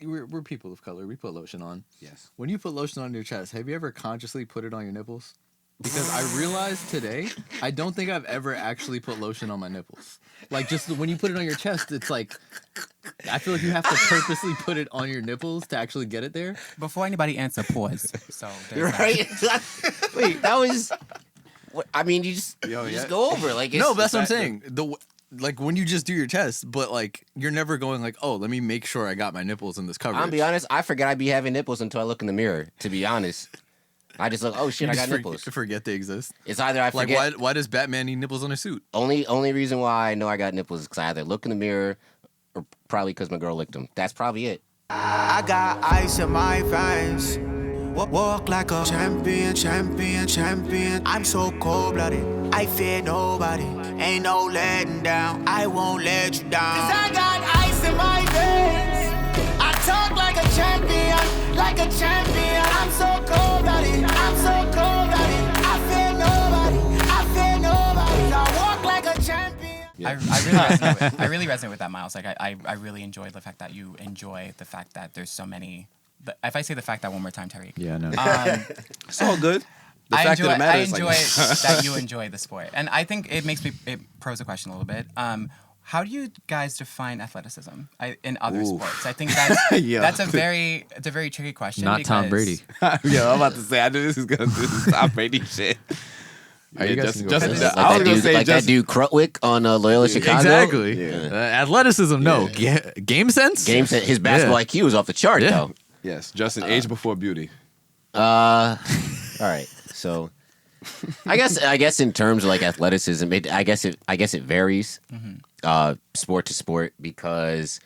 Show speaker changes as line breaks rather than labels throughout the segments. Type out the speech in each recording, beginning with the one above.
we're people of color. We put lotion on.
Yes.
When you put lotion on your chest, have you ever consciously put it on your nipples? Because I realized today, I don't think I've ever actually put lotion on my nipples. Like, just when you put it on your chest, it's like, I feel like you have to purposely put it on your nipples to actually get it there.
Before anybody answer, pause. So
You're right. Wait, that was. I mean, you just go over like.
No, that's what I'm saying. Like when you just do your chest, but like you're never going like, oh, let me make sure I got my nipples in this coverage.
I'll be honest, I forget I be having nipples until I look in the mirror. To be honest, I just look, oh shit, I got nipples.
Forget they exist.
It's either I forget.
Like why does Batman need nipples on his suit?
Only reason why I know I got nipples is because I either look in the mirror or probably because my girl licked them. That's probably it.
I got ice in my veins. Walk like a champion, champion, champion. I'm so cold-blooded, I fear nobody. Ain't no letting down, I won't let you down. 'Cause I got ice in my veins. I talk like a champion, like a champion. I'm so cold-blooded, I'm so cold-blooded. I fear nobody, I fear nobody. I walk like a champion.
Yeah. I really resonate with that, Miles. Like I really enjoy the fact that you enjoy the fact that there's so many. If I say the fact that one more time, Tyreek.
Yeah, no.
It's all good. The
I
fact
enjoy,
that it matters.
I enjoy that you enjoy the sport, and I think it pros the question a little bit. How do you guys define athleticism in other sports? I think that's a very tricky question.
Not Tom Brady.
Yeah, I'm about to say I knew this was gonna do this Tom Brady shit.
Are you guys
like that dude Krutwick on Loyola Chicago?
Exactly.
Yeah.
Athleticism, no. Game sense?
Game sense. His basketball IQ is off the chart, though.
Yes, Justin, age before beauty.
All right. So, I guess in terms of like athleticism, I guess it varies, sport to sport because,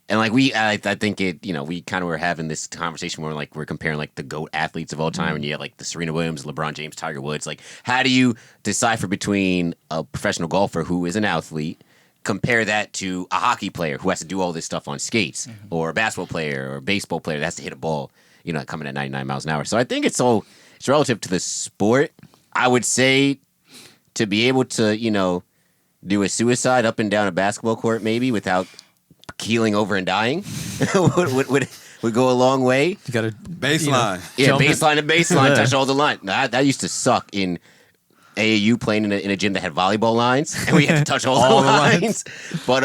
and like I think it, we kind of were having this conversation where like we're comparing like the GOAT athletes of all time, and you have like the Serena Williams, LeBron James, Tiger Woods. Like, how do you decipher between a professional golfer who is an athlete? Compare that to a hockey player who has to do all this stuff on skates, or a basketball player or a baseball player that has to hit a ball, coming at 99 miles an hour. So I think it's relative to the sport. I would say to be able to, do a suicide up and down a basketball court maybe without keeling over and dying would go a long way.
You got a
baseline.
Baseline to baseline, touch all the line. That used to suck in AAU playing in a gym that had volleyball lines, and we had to touch all the lines. But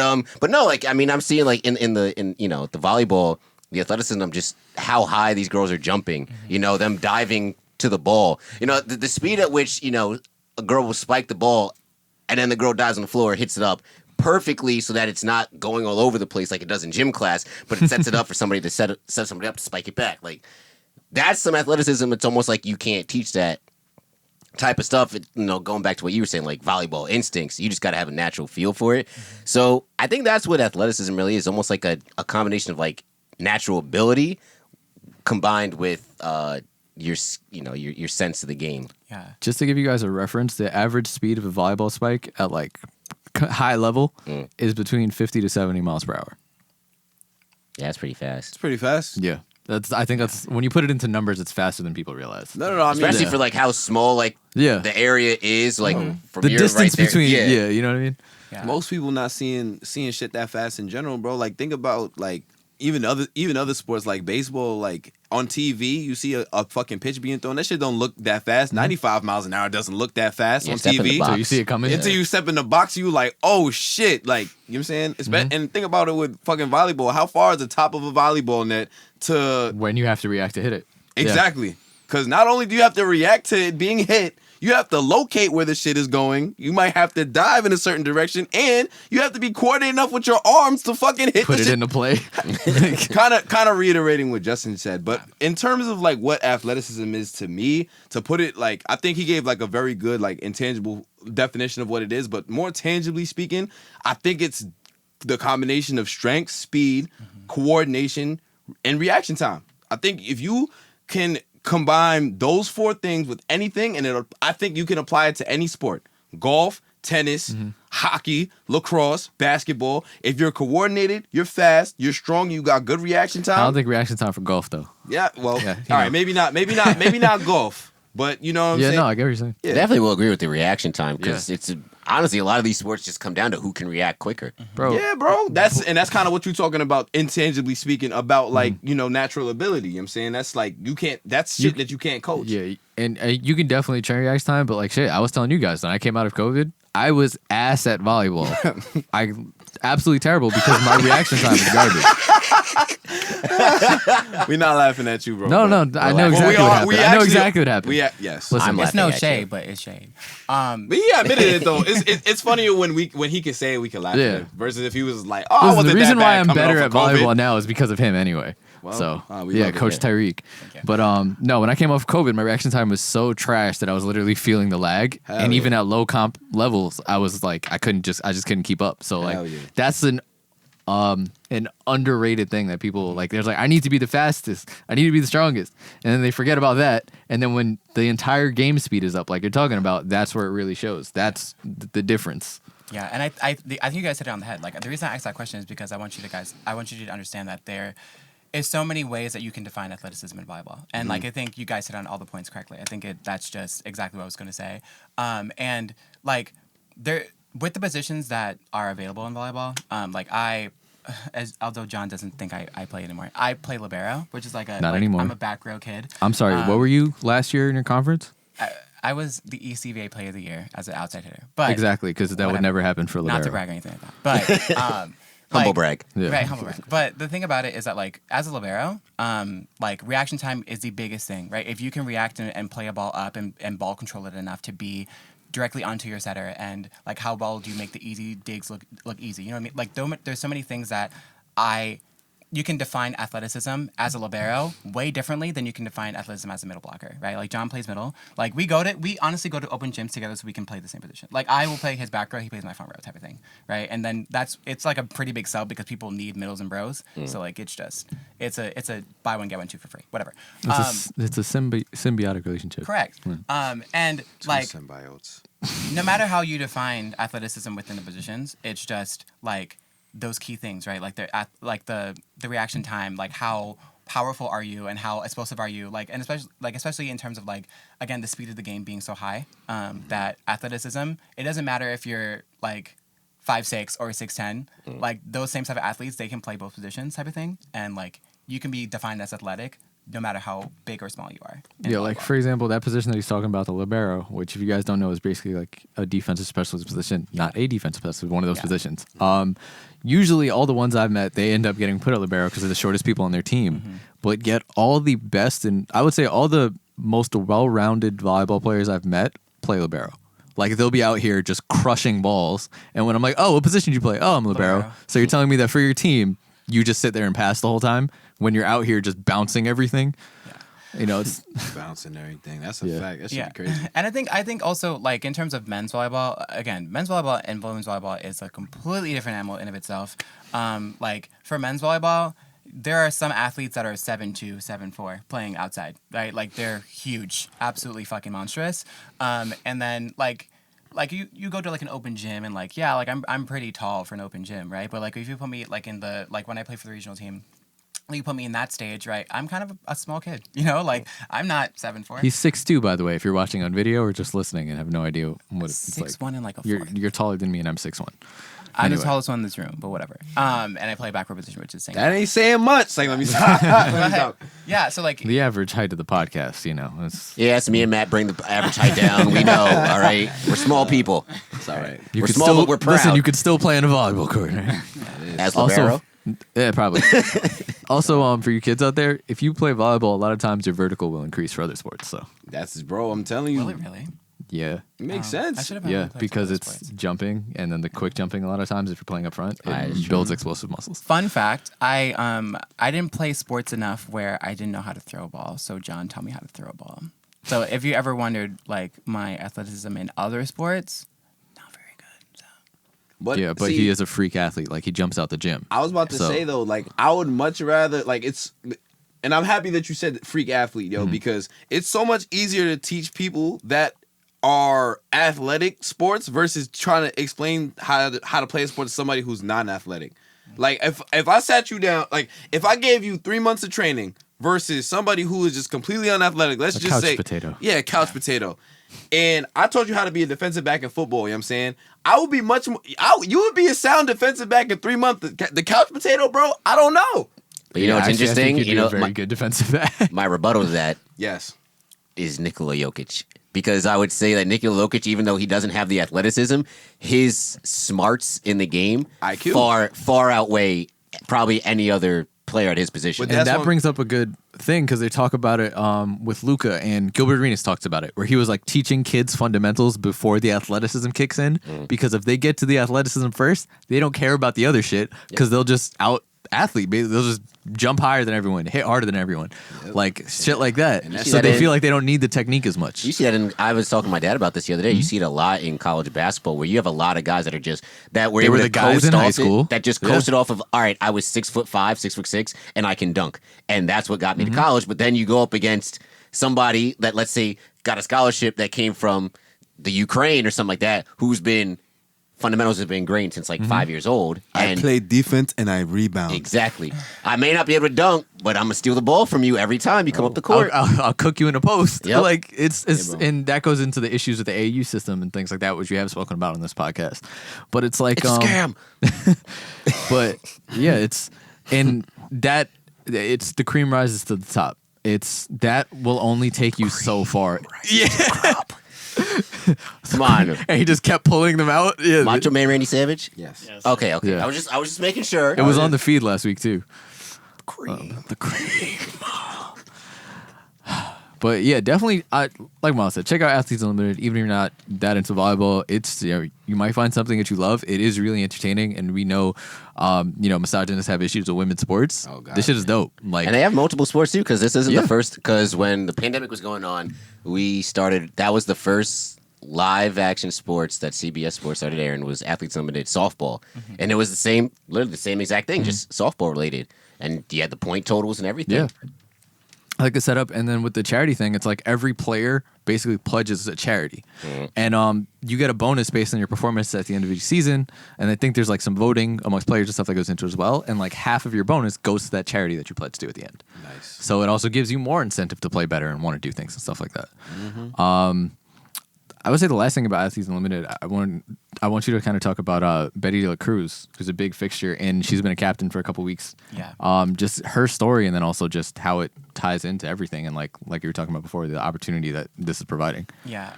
no, like I'm seeing like in the volleyball, the athleticism, just how high these girls are jumping. Them diving to the ball. The speed at which a girl will spike the ball, and then the girl dives on the floor, hits it up perfectly so that it's not going all over the place like it does in gym class, but it sets it up for somebody to set somebody up to spike it back. Like that's some athleticism. It's almost like you can't teach that type of stuff. Going back to what you were saying, like volleyball instincts, you just got to have a natural feel for it. So I think that's what athleticism really is, almost like a combination of like natural ability combined with your sense of the game.
Yeah.
Just to give you guys a reference, the average speed of a volleyball spike at like high level is between 50 to 70 miles per hour.
Yeah, it's pretty fast.
It's pretty fast.
Yeah. I think that's when you put it into numbers, it's faster than people realize.
No. I mean,
especially for like how small the area is, like from
the
your
distance
right there.
between. Yeah, you know what I mean.
Yeah.
Most people not seeing shit that fast in general, bro. Like think about like even other sports like baseball. Like on TV, you see a fucking pitch being thrown. That shit don't look that fast. 95 miles an hour doesn't look that fast on TV.
So you see it coming
until you step in the box. You like, oh shit! Like you know what I'm saying. And think about it with fucking volleyball. How far is the top of a volleyball net to
when you have to react to hit it?
Exactly. Because not only do you have to react to it being hit, you have to locate where the shit is going. You might have to dive in a certain direction, and you have to be coordinated enough with your arms to fucking hit
Put
the
it
shit.
into play.
Kind of reiterating what Justin said, but in terms of like what athleticism is to me, to put it like, I think he gave like a very good like intangible definition of what it is, but more tangibly speaking, I think it's the combination of strength, speed, coordination, and reaction time. I think if you can combine those four things with anything, and I think you can apply it to any sport: golf, tennis, hockey, lacrosse, basketball. If you're coordinated, you're fast, you're strong, you got good reaction time.
I don't think reaction time for golf though.
Yeah, well, all right, maybe not golf, but you know what I'm saying.
Yeah, no, I get what you're saying.
I definitely will agree with the reaction time because honestly, a lot of these sports just come down to who can react quicker.
Bro.
Yeah, bro. That's kind of what you're talking about, intangibly speaking, about like, natural ability. You know what I'm saying? That's like, that's shit that you can't coach.
Yeah, and you can definitely train reaction time, but like shit, I was telling you guys when I came out of COVID, I was ass at volleyball. I absolutely terrible because my reaction time is garbage.
We're not laughing at you, bro.
No, I know exactly what happened. I know exactly what happened.
Yes.
Listen,
It's no
laughing at
shade,
you.
but it's shade.
But he admitted it though. It's funnier when he can say it, we can laugh at him. Versus if he was like, "Oh, I
listen,
wasn't
the reason
that
why
bad
I'm
coming
better
off
at
of COVID."
volleyball now is because of him anyway.
Well,
so
we love it.
Coach Tyreek. But no, when I came off COVID, my reaction time was so trash that I was literally feeling the lag.
Hell
and
yeah.
even at low comp levels, I was like, I just couldn't keep up. So like,
Hell yeah.
that's an underrated thing that people like. There's like, I need to be the fastest, I need to be the strongest, and then they forget about that. And then when the entire game speed is up, like you're talking about, that's where it really shows. That's the difference.
Yeah, and I think you guys hit it on the head. Like the reason I asked that question is because I want you to understand that there is so many ways that you can define athleticism in volleyball, and like I think you guys hit on all the points correctly. I think that's just exactly what I was going to say. And like there with the positions that are available in volleyball, like although John doesn't think I play anymore, I play libero, which is like
anymore.
I'm a back row kid.
I'm sorry, what were you last year in your conference?
I was the ECVA Player of the Year as an outside hitter, but
Exactly, because that would never happen for libero.
not to brag or anything like that, but
Humble brag.
Yeah.
Right, humble brag. But the thing about it is that, like, as a libero, like, reaction time is the biggest thing, right? If you can react and play a ball up and ball control it enough to be directly onto your setter, and, like, how well do you make the easy digs look easy? You know what I mean? Like, there's so many things that you can define athleticism as a libero way differently than you can define athleticism as a middle blocker, right? Like John plays middle. Like we honestly go to open gyms together so we can play the same position. Like I will play his back row, he plays my front row type of thing, right? And then it's like a pretty big sub because people need middles and bros. So like it's a buy one get one two for free, whatever.
It's a symbiotic relationship.
Correct. And like
symbiotes.
no matter how you define athleticism within the positions, it's just like those key things, right? Like the reaction time, like how powerful are you and how explosive are you, like, and especially in terms of like, again, the speed of the game being so high, that athleticism, it doesn't matter if you're like 5'6" or 6'10", like those same type of athletes, they can play both positions type of thing, and like you can be defined as athletic no matter how big or small you are.
Yeah, like for example, that position that he's talking about, the libero, which if you guys don't know is basically like a defensive specialist position, not a defensive specialist, one of those positions. Usually all the ones I've met, they end up getting put at libero because they're the shortest people on their team. But yet all the best, and I would say all the most well-rounded volleyball players I've met play libero. Like they'll be out here just crushing balls, and when I'm like, oh, what position do you play? Oh, I'm libero. So you're telling me that for your team, you just sit there and pass the whole time when you're out here just bouncing everything? You know, it's
bouncing everything. That's a fact. That should be crazy.
And I think also like in terms of men's volleyball, again, men's volleyball and women's volleyball is a completely different animal in and of itself. Like for men's volleyball, there are some athletes that are 7'2", 7'4", playing outside, right? Like they're huge, absolutely fucking monstrous. And then like you go to like an open gym and like, yeah, like I'm pretty tall for an open gym, right? But like if you put me like in the, like when I play for the regional team, you put me in that stage, right? I'm kind of a small kid, you know? Like, I'm not 7'4".
He's 6'2", by the way, if you're watching on video or just listening and have no idea what it's like.
6'1" and like a 4.
You're taller than me and I'm 6'1".
I'm
Anyway.
the tallest one in this room, but whatever. And I play back row position, which is saying
That ain't saying much. Like, let me stop.
yeah, so like
The average height of the podcast, you know.
Yes, me and Matt bring the average height down. We know, all right? We're small people.
It's all right.
You
We're
could
small,
still,
but we're proud.
Listen, you could still play in a volleyball court, right?
As libero.
Also, yeah, probably. Also, for you kids out there, if you play volleyball, a lot of times your vertical will increase for other sports. So
That's bro. I'm telling you.
will it really?
yeah,
It makes
I
sense.
should have
yeah,
played
because
some
it's
other sports.
jumping and then the quick jumping. A lot of times, if you're playing up front, it builds explosive muscles.
Fun fact, I didn't play sports enough where I didn't know how to throw a ball, so John taught me how to throw a ball. So if you ever wondered like my athleticism in other sports, not very good. So.
But
Yeah, but
see,
he is a freak athlete. Like he jumps out the gym.
I was about to
So-
say though, like I would much rather like it's, and I'm happy that you said freak athlete, yo, because it's so much easier to teach people that are athletic sports versus trying to explain how to play a sport to somebody who's non-athletic. Like if I sat you down, like if I gave you 3 months of training versus somebody who is just completely unathletic, let's
A
just
couch
say
potato.
Yeah, couch potato. and I told you how to be a defensive back in football, you know what I'm saying? I would be much more, you would be a sound defensive back in 3 months. The couch potato, bro, I don't know.
But you know what's
Actually, I think
interesting?
you'd
You
be
know,
a very good defensive back.
my rebuttal to that
Yes.
is Nikola Jokic. Because I would say that Nikola Jokic, even though he doesn't have the athleticism, his smarts in the game
IQ.
far outweigh probably any other player at his position.
But
And
that's
that
what-
brings up a good thing because they talk about it with Luca, and Gilbert Arenas talks about it, where he was like teaching kids fundamentals before the athleticism kicks in. Because if they get to the athleticism first, they don't care about the other shit because they'll just out athlete. They'll just jump higher than everyone, hit harder than everyone, like shit like that.
that's-
So they
that
feel like they don't need the technique as much.
You see that I was talking to my dad about this the other day. You see it a lot in college basketball where you have a lot of guys that are just that were
They
able
were
to
the guys
coast
in high
off it,
school.
that just coasted off of, all right, I was 6'5", 6'6", and I can dunk. And that's what got me to college. But then you go up against somebody that, let's say, got a scholarship that came from the Ukraine or something like that, who's been fundamentals have been ingrained since like 5 years old. And
I play defense and I rebound.
exactly. I may not be able to dunk, but I'm gonna steal the ball from you every time you come up the court.
I'll cook you in a post.
Yep.
Like it's
bro.
and that goes into the issues with the AAU system and things like that, which we have spoken about on this podcast. But it's like
It's a scam.
But yeah, it's and that it's the cream rises to the top. It's that will only take you so far. Yeah.
Come on,
And he just kept pulling them out. Yeah.
Macho Man Randy Savage.
Yes.
Okay.
Yeah.
I was just making sure.
It was on the feed last week too.
Cream.
The cream. But yeah, definitely. Like Miles said, check out Athletes Unlimited. Even if you're not that into volleyball, it's you might find something that you love. It is really entertaining, and we know, misogynists have issues with women's sports.
Oh, God,
this shit is dope. Like,
And they have multiple sports too, because this isn't
Yeah.
the first. Because when the pandemic was going on, we started. That was the first live action sports that CBS Sports started airing was Athletes Unlimited softball, and it was the same, literally the same exact thing, just softball related, and you had the point totals and everything.
yeah. I like the setup, and then with the charity thing, it's like every player basically pledges a charity, and you get a bonus based on your performance at the end of each season. And I think there's like some voting amongst players and stuff that goes into it as well. And like half of your bonus goes to that charity that you pledged to at the end.
Nice.
So it also gives you more incentive to play better and want to do things and stuff like that. I would say the last thing about Athletes Unlimited, I want you to kind of talk about Betty De La Cruz, who's a big fixture, and she's been a captain for a couple weeks.
Yeah.
Just her story, and then also just how it ties into everything, and like you were talking about before, the opportunity that this is providing.
Yeah.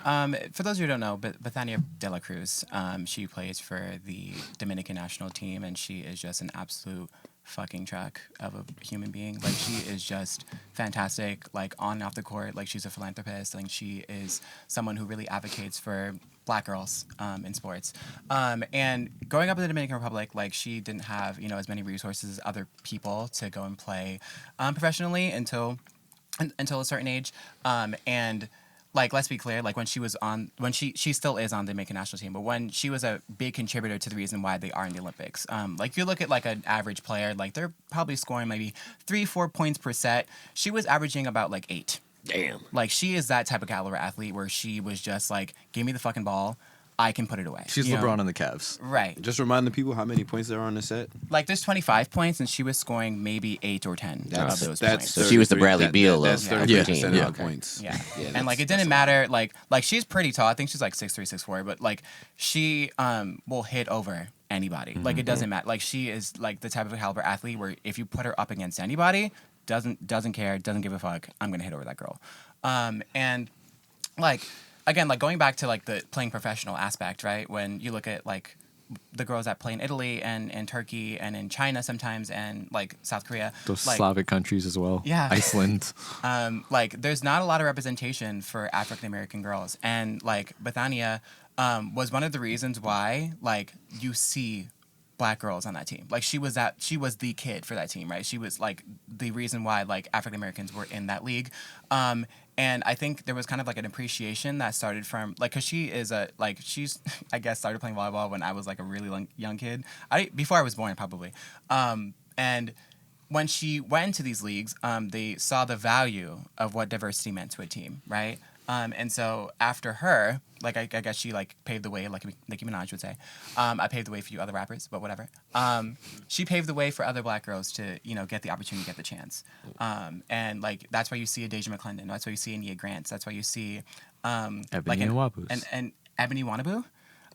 For those who don't know, Bethania De La Cruz, she plays for the Dominican national team, and she is just an absolute fucking truck of a human being. Like, she is just fantastic, like on and off the court. Like, she's a philanthropist. Like, she is someone who really advocates for Black girls in sports. And growing up in the Dominican Republic, like, she didn't have, as many resources as other people to go and play professionally until a certain age. And like, let's be clear, like when she still is on the Dominican national team, but when she was a big contributor to the reason why they are in the Olympics. Like, you look at like an average player, like they're probably scoring maybe 3-4 points per set. She was averaging about like 8.
Damn.
Like, she is that type of caliber athlete where she was just like, give me the fucking ball, I can put it away.
She's
you know?
LeBron on the Cavs.
Right.
Just remind the people how many points there are on the set.
Like, there's 25 points, and she was scoring maybe 8 or 10 of those points.
So she was the Bradley Beal
That's
of
33%
Yeah.
of
Yeah.
the points.
Yeah.
Yeah,
And like, it didn't matter. Like she's pretty tall. I think she's like 6'3", 6'4", but like she will hit over anybody. Like, it doesn't matter. Like, she is like the type of caliber athlete where if you put her up against anybody, doesn't care, doesn't give a fuck, I'm gonna hit over that girl. And like, again, like going back to like the playing professional aspect, right? When you look at like the girls that play in Italy and in Turkey and in China sometimes, and like South Korea,
Those
like,
Slavic countries as well.
Yeah.
Iceland.
like, there's not a lot of representation for African American girls, and like Bethania was one of the reasons why like you see Black girls on that team. Like, she was the kid for that team, right? She was like the reason why like African Americans were in that league. And I think there was kind of like an appreciation that started from like, cause she's I guess started playing volleyball when I was like a really young kid. Before I was born probably. And when she went into these leagues, they saw the value of what diversity meant to a team, right? And so after her, like I guess she like paved the way, like Nicki Minaj would say. I paved the way for you other rappers, but whatever. She paved the way for other black girls to, get the opportunity, get the chance. And like that's why you see a Deja McClendon. That's why you see a Nia Grants. That's why you see
Ebony and Wabus.
and Ebony Wannabu.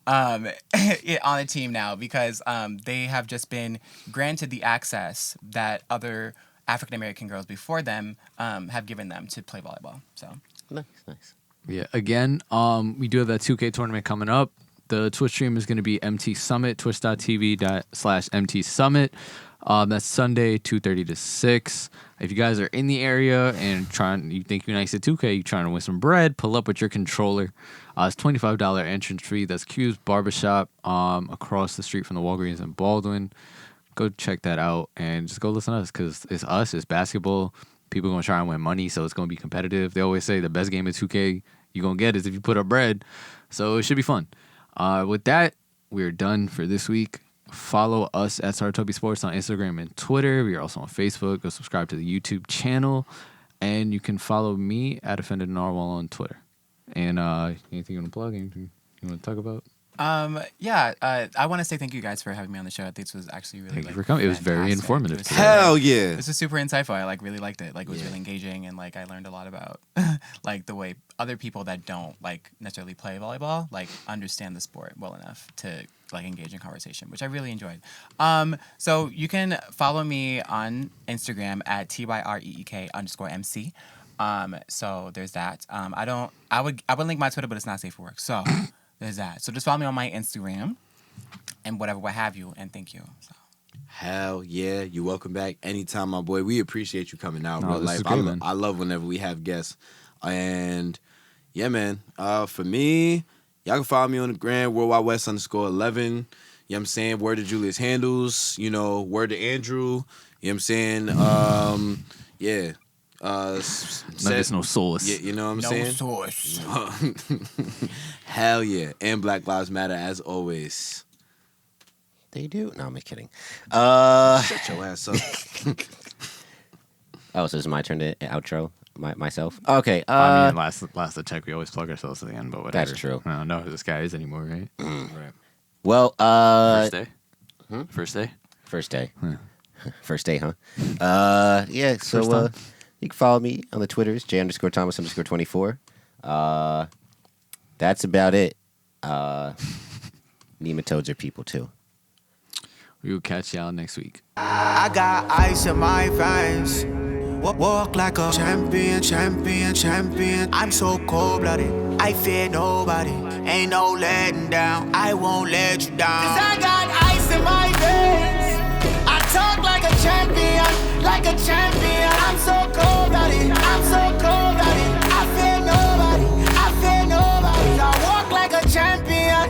On the team now because they have just been granted the access that other African American girls before them have given them to play volleyball. So
Nice.
Yeah. Again, we do have that 2K tournament coming up. The Twitch stream is going to be MT Summit, twitch.tv/MT Summit. That's Sunday, 2:30 to 6. If you guys are in the area and you think you're nice at 2K, you're trying to win some bread, pull up with your controller. It's $25 entrance fee. That's Q's Barbershop across the street from the Walgreens in Baldwin. Go check that out and just go listen to us because it's us, it's basketball. People are going to try and win money, so it's going to be competitive. They always say the best game of 2K you're going to get is if you put up bread. So it should be fun. With that, we're done for this week. Follow us at Saratobi Sports on Instagram and Twitter. We are also on Facebook. Go subscribe to the YouTube channel. And you can follow me at Offended Narwhal on Twitter. And anything you want to plug? Anything you want to talk about?
I want to say thank you guys for having me on the show. I think this was actually really
Thank you for coming. It was very
fantastic.
informative.
It was
today.
Hell yeah.
This was super insightful. I really liked it. Like it was really engaging and like I learned a lot about like the way other people that don't like necessarily play volleyball like understand the sport well enough to like engage in conversation, which I really enjoyed. So you can follow me on Instagram at TYREEK_MC. So there's that. I would link my Twitter, but it's not safe for work. So there's that. So just follow me on my Instagram and what have you. And thank you. So.
Hell yeah. You're welcome back anytime, my boy. We appreciate you coming out.
No,
Real
this is
life.
great, man.
I love whenever we have guests. And yeah, man. For me, y'all can follow me on the gram, WorldWideWest_11. You know what I'm saying? Word to Julius Handles. Word to Andrew. You know what I'm saying? Yeah.
There's no sauce.
Yeah, you know what I'm saying?
No source.
Hell yeah. And Black Lives Matter as always.
They do. No, I'm just kidding.
Shut your ass up.
Oh, so it's my turn to outro myself. Okay.
I mean, last the check, we always plug ourselves at the end, but whatever.
That's true.
I don't know who this guy is anymore, right?
Right.
Well,
First day. First day.
First day.
Yeah.
First day, huh? Yeah. So
First time.
you can follow me on the Twitters, J_Thomas_24. That's about it. Nematodes are people too.
We will catch y'all next week.
I got ice in my veins. Walk like a champion. I'm so cold-blooded. I fear nobody. Ain't no letting down. I won't let you down. 'Cause I got